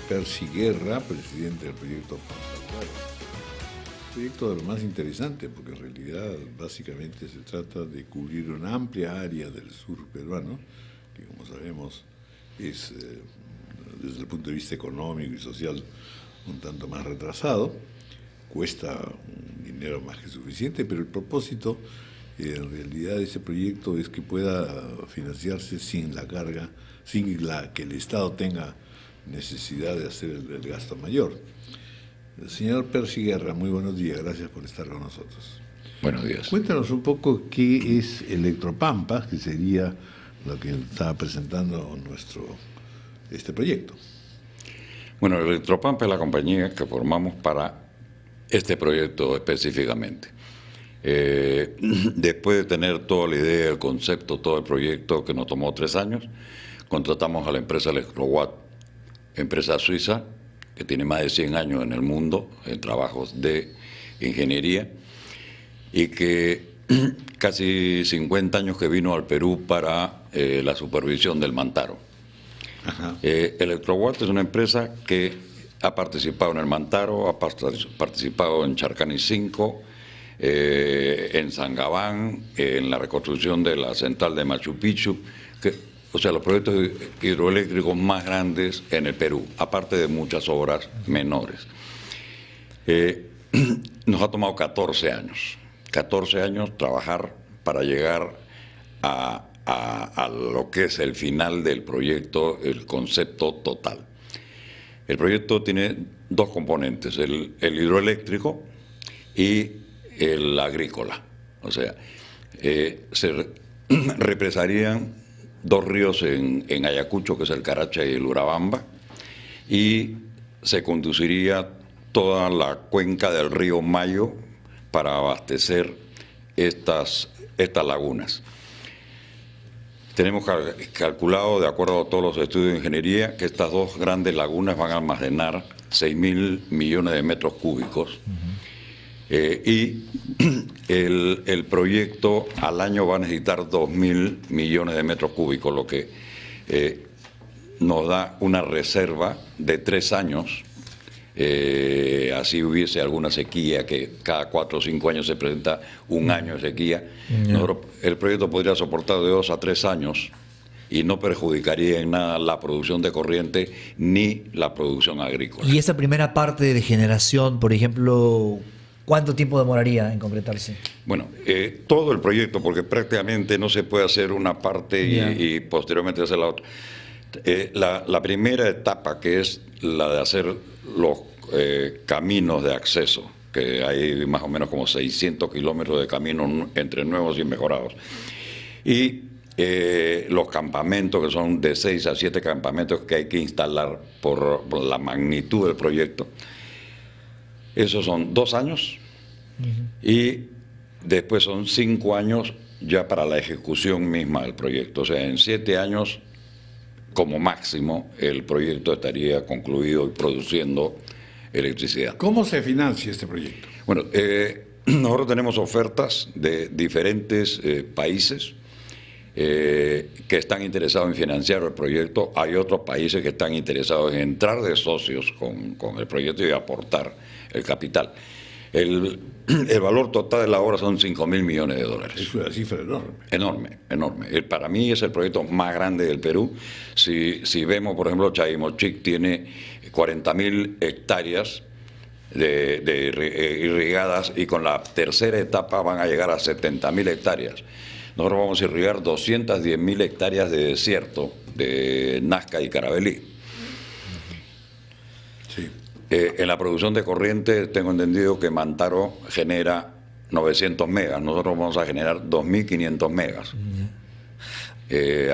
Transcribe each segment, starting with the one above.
Percy Guerra, presidente del proyecto Pampa. Proyecto de lo más interesante, porque en realidad básicamente se trata de cubrir una amplia área del sur peruano, que como sabemos es, desde el punto de vista económico y social, un tanto más retrasado. Cuesta un dinero más que suficiente, pero el propósito en realidad de ese proyecto es que pueda financiarse sin la carga, que el Estado tenga necesidad de hacer el gasto mayor. Señor Percy Guerra, muy buenos días, gracias por estar con nosotros. Buenos días. Cuéntanos un poco qué es Electropampa, que sería lo que estaba presentando este proyecto. Bueno, Electropampa es la compañía que formamos para este proyecto específicamente. Después de tener toda la idea, el concepto, todo el proyecto, que nos tomó 3 años, contratamos a la empresa Electrowatt, empresa suiza, que tiene más de 100 años en el mundo en trabajos de ingeniería y que casi 50 años que vino al Perú para la supervisión del Mantaro. Electrowatt es una empresa que ha participado en el Mantaro, ha participado en Charcani 5, en Sangabán, en la reconstrucción de la central de Machu Picchu, o sea, los proyectos hidroeléctricos más grandes en el Perú, aparte de muchas obras menores. Nos ha tomado 14 años trabajar para llegar a lo que es el final del proyecto, el concepto total. El proyecto tiene 2 componentes, el hidroeléctrico y el agrícola. O sea, se represarían 2 ríos en Ayacucho, que es el Caracha y el Urabamba, y se conduciría toda la cuenca del río Mayo para abastecer estas lagunas. Tenemos calculado, de acuerdo a todos los estudios de ingeniería, que estas 2 grandes lagunas van a almacenar 6.000 millones de metros cúbicos. Y el proyecto al año va a necesitar 2.000 millones de metros cúbicos, lo que nos da una reserva de 3 años. Así hubiese alguna sequía, que cada 4 o 5 años se presenta un año de sequía. El proyecto podría soportar de 2 a 3 años y no perjudicaría en nada la producción de corriente ni la producción agrícola. Y esa primera parte de generación, por ejemplo, ¿cuánto tiempo demoraría en concretarse? Bueno, todo el proyecto, porque prácticamente no se puede hacer una parte y posteriormente hacer la otra. La primera etapa, que es la de hacer los caminos de acceso, que hay más o menos como 600 kilómetros de caminos entre nuevos y mejorados, y los campamentos, que son de 6 a 7 campamentos que hay que instalar por la magnitud del proyecto. Esos son 2 años y después son 5 años ya para la ejecución misma del proyecto. O sea, en 7 años, como máximo, el proyecto estaría concluido y produciendo electricidad. ¿Cómo se financia este proyecto? Bueno, nosotros tenemos ofertas de diferentes países que están interesados en financiar el proyecto. Hay otros países que están interesados en entrar de socios con el proyecto y aportar el capital. El valor total de la obra son 5.000 millones de dólares. Es una cifra enorme. Enorme, enorme. Para mí es el proyecto más grande del Perú. Si vemos, por ejemplo, Chaimochic tiene 40.000 hectáreas irrigadas, y con la tercera etapa van a llegar a 70.000 hectáreas. Nosotros vamos a irrigar 210.000 hectáreas de desierto de Nazca y Carabelí. Sí. En la producción de corriente tengo entendido que Mantaro genera 900 megas, nosotros vamos a generar 2.500 megas.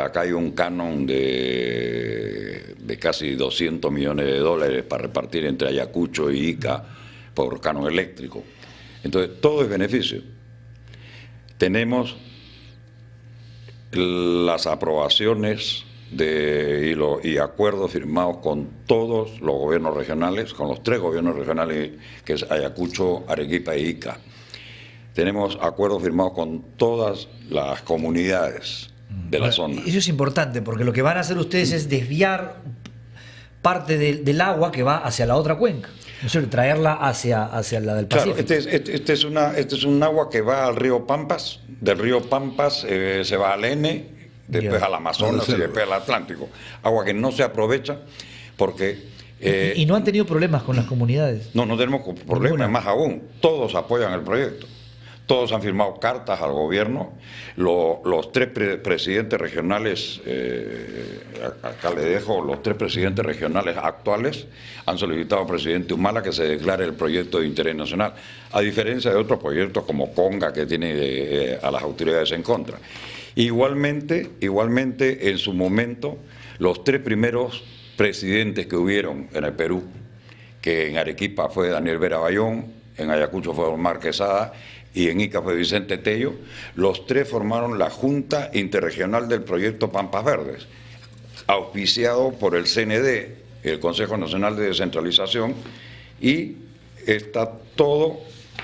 Acá hay un canon de casi 200 millones de dólares para repartir entre Ayacucho y Ica por canon eléctrico. Entonces, todo es beneficio. Tenemos las aprobaciones y acuerdos firmados con todos los gobiernos regionales, con los 3 gobiernos regionales, que es Ayacucho, Arequipa e Ica. Tenemos acuerdos firmados con todas las comunidades de la zona. Eso es importante, porque lo que van a hacer ustedes es desviar parte del agua que va hacia la otra cuenca, ¿no es cierto? Traerla hacia la del Claro, Pacífico. este es un agua que va al río Pampas, del río Pampas se va al N, después Ya. al Amazonas y después al Atlántico. Agua que no se aprovecha porque... Y no han tenido problemas con las comunidades. no tenemos problemas, Ninguna. más aún, todos apoyan el proyecto. Todos han firmado cartas al gobierno. Los tres presidentes regionales, acá le dejo, los tres presidentes regionales actuales han solicitado al presidente Humala que se declare el proyecto de interés nacional, a diferencia de otros proyectos como Conga, que tiene a las autoridades en contra. Igualmente, en su momento, los tres primeros presidentes que hubieron en el Perú, que en Arequipa fue Daniel Vera Bayón, en Ayacucho fue Omar Quesada y en Ica fue Vicente Tello, los tres formaron la Junta Interregional del Proyecto Pampas Verdes, auspiciado por el CND, el Consejo Nacional de Descentralización, y está todo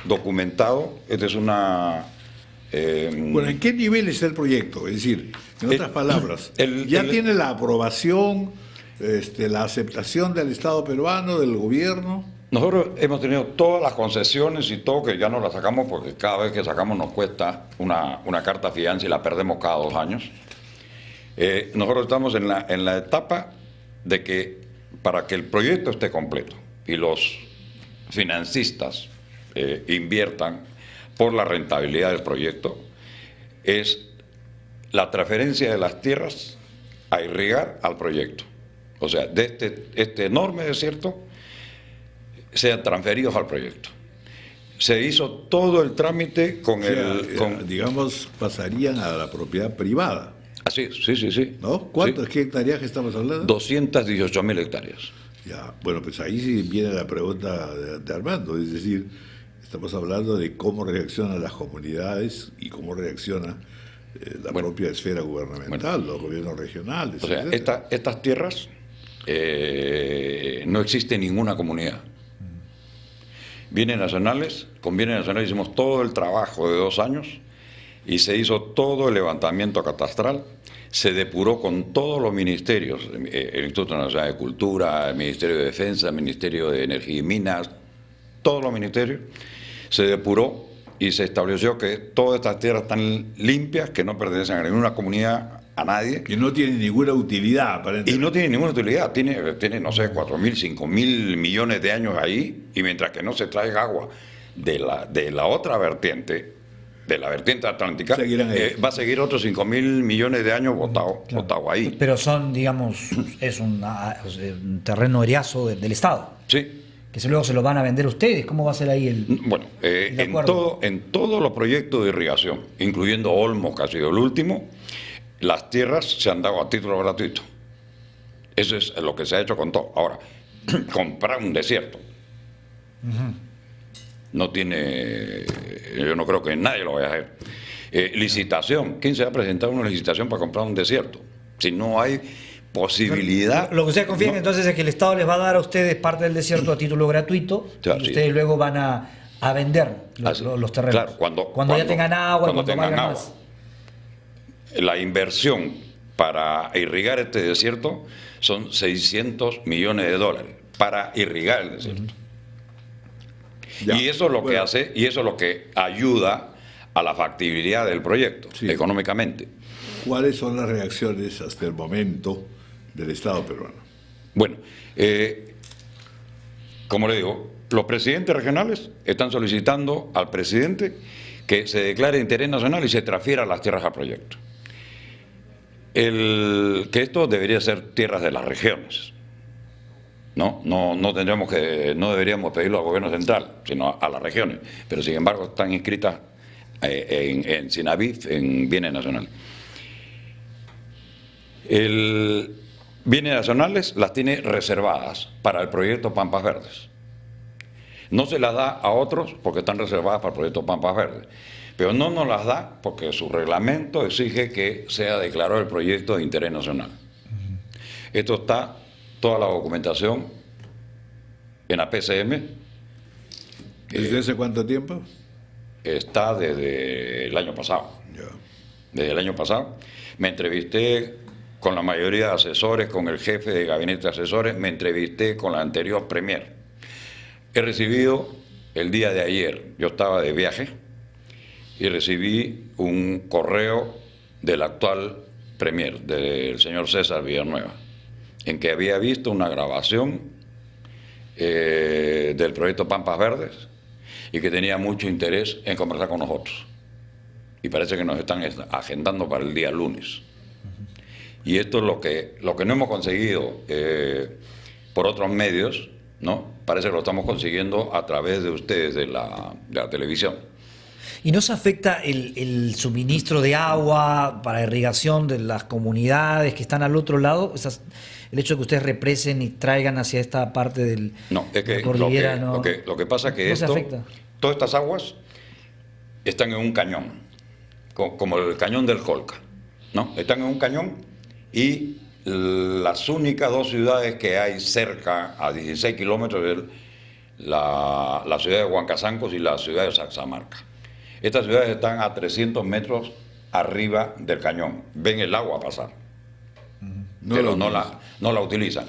documentado. Esta es una... Bueno, ¿en qué nivel está el proyecto? Es decir, en otras palabras, ¿ya tiene la aprobación, la aceptación del Estado peruano, del gobierno? Nosotros hemos tenido todas las concesiones y todo, que ya no las sacamos porque cada vez que sacamos nos cuesta una carta fianza y la perdemos cada 2 años. Nosotros estamos en la etapa de que para que el proyecto esté completo y los financistas inviertan por la rentabilidad del proyecto, es la transferencia de las tierras a irrigar al proyecto. O sea, de este enorme desierto sean transferidos al proyecto. Se hizo todo el trámite con digamos, pasarían a la propiedad privada. Sí. ¿No? ¿Cuántas hectáreas estamos hablando? 218.000 hectáreas. Ya, bueno, pues ahí sí viene la pregunta de Armando, es decir, estamos hablando de cómo reaccionan las comunidades y cómo reacciona la propia esfera gubernamental, los gobiernos regionales. O sea, estas tierras no existe ninguna comunidad. Con bienes nacionales hicimos todo el trabajo de 2 años y se hizo todo el levantamiento catastral, se depuró con todos los ministerios, el Instituto Nacional de Cultura, el Ministerio de Defensa, el Ministerio de Energía y Minas, todos los ministerios, se depuró y se estableció que todas estas tierras están limpias, que no pertenecen a ninguna comunidad, a nadie. Que no tiene ninguna utilidad, aparentemente. Y no tiene ninguna utilidad, tiene no sé, 4.000, 5.000 millones de años ahí, y mientras que no se traiga agua de la otra vertiente, de la vertiente atlántica, va a seguir otros 5.000 millones de años botado ahí. Pero son, digamos, es un terreno eriazo del Estado. Sí. Que luego se lo van a vender ustedes. ¿Cómo va a ser ahí el Bueno, acuerdo? en todos los proyectos de irrigación, incluyendo Olmos, que ha sido el último, las tierras se han dado a título gratuito. Eso es lo que se ha hecho con todo. Ahora, comprar un desierto no tiene... Yo no creo que nadie lo vaya a hacer. Licitación. ¿Quién se va a presentar una licitación para comprar un desierto? Si no hay posibilidad... Lo que ustedes confían entonces es que el Estado les va a dar a ustedes parte del desierto a título gratuito, y ustedes luego van a vender los terrenos. Claro, cuando ya tengan agua, cuando tengan valgan agua. más. La inversión para irrigar este desierto son $600 millones para irrigar el desierto. Y eso es lo que hace, y eso es lo que ayuda a la factibilidad del proyecto, económicamente. ¿Cuáles son las reacciones hasta el momento del Estado peruano? Bueno, como le digo, los presidentes regionales están solicitando al presidente que se declare interés nacional y se transfiera las tierras al proyecto. Que esto debería ser tierras de las regiones. No deberíamos pedirlo al gobierno central, sino a las regiones. Pero sin embargo están inscritas en SINAVIF, en bienes nacionales. Bienes nacionales las tiene reservadas para el proyecto Pampas Verdes. No se las da a otros porque están reservadas para el proyecto Pampas Verdes. Pero no nos las da porque su reglamento exige que sea declarado el proyecto de interés nacional. Esto está, toda la documentación, en la PCM. ¿Desde hace cuánto tiempo? Está desde el año pasado. Ya. Desde el año pasado. Me entrevisté con la mayoría de asesores, con el jefe de gabinete de asesores, me entrevisté con la anterior premier. He recibido el día de ayer, yo estaba de viaje, y recibí un correo del actual premier, del señor César Villanueva, en que había visto una grabación del proyecto Pampas Verdes y que tenía mucho interés en conversar con nosotros. Y parece que nos están agendando para el día lunes. Y esto es lo que no hemos conseguido por otros medios, ¿no? Parece que lo estamos consiguiendo a través de ustedes, de la televisión. ¿Y no se afecta el suministro de agua para irrigación de las comunidades que están al otro lado? El hecho de que ustedes represen y traigan hacia esta parte del no, es que de la cordillera, lo que pasa es que esto, todas estas aguas están en un cañón, como el cañón del Colca, ¿no? Están en un cañón y las únicas dos ciudades que hay cerca, a 16 kilómetros, es la ciudad de Huancazancos y la ciudad de Saxamarca. Estas ciudades están a 300 metros arriba del cañón, ven el agua pasar, pero no la utilizan.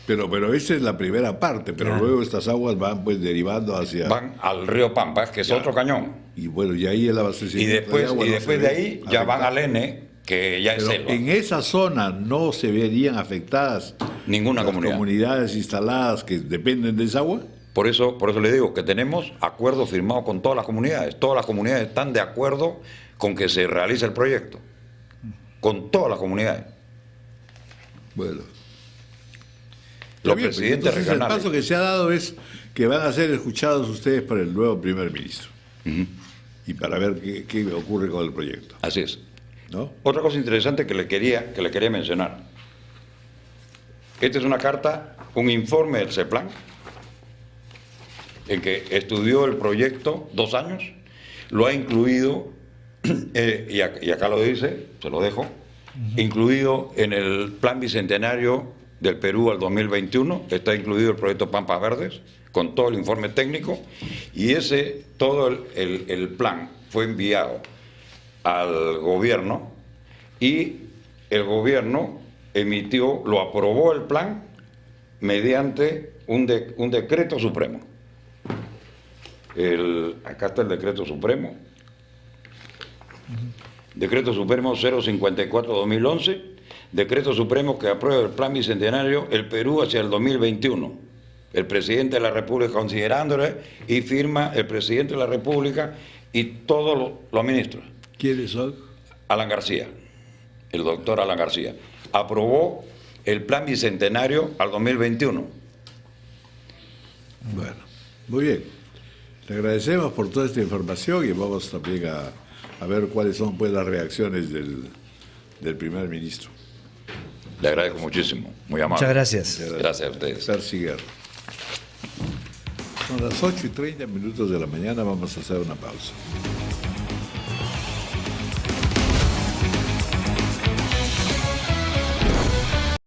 Pero esa es la primera parte, pero luego estas aguas van pues derivando hacia... Van al río Pampas, que es otro cañón. Y bueno, y ahí el abastecimiento y después de ahí ya van al N, que ya es selva. En esa zona no se verían afectadas ninguna comunidades instaladas que dependen de esa agua. Por eso le digo que tenemos acuerdos firmados con todas las comunidades. Todas las comunidades están de acuerdo con que se realice el proyecto. Con todas las comunidades. Bueno. Los presidentes regionales. El paso que se ha dado es que van a ser escuchados ustedes por el nuevo primer ministro. Y para ver qué ocurre con el proyecto. Así es. ¿No? Otra cosa interesante que le quería mencionar. Esta es una carta, un informe del CEPLAN, en que estudió el proyecto 2 años, lo ha incluido, y acá lo dice, se lo dejo, incluido en el Plan Bicentenario del Perú al 2021, está incluido el proyecto Pampas Verdes, con todo el informe técnico, y todo el plan fue enviado al gobierno, y el gobierno lo aprobó el plan mediante un decreto supremo. Acá está el decreto supremo. Decreto Supremo 054-2011, decreto supremo que aprueba el Plan Bicentenario el Perú hacia el 2021. El presidente de la República considerándolo y firma el presidente de la República y todos los ministros. ¿Quiénes son? Alan García, el doctor Alan García. Aprobó el Plan Bicentenario al 2021. Bueno, muy bien. Le agradecemos por toda esta información y vamos también a ver cuáles son pues las reacciones del primer ministro. Le agradezco muchísimo, muy amable. Muchas gracias. Gracias a ustedes. Persiguer. Son las 8:30 de la mañana, vamos a hacer una pausa.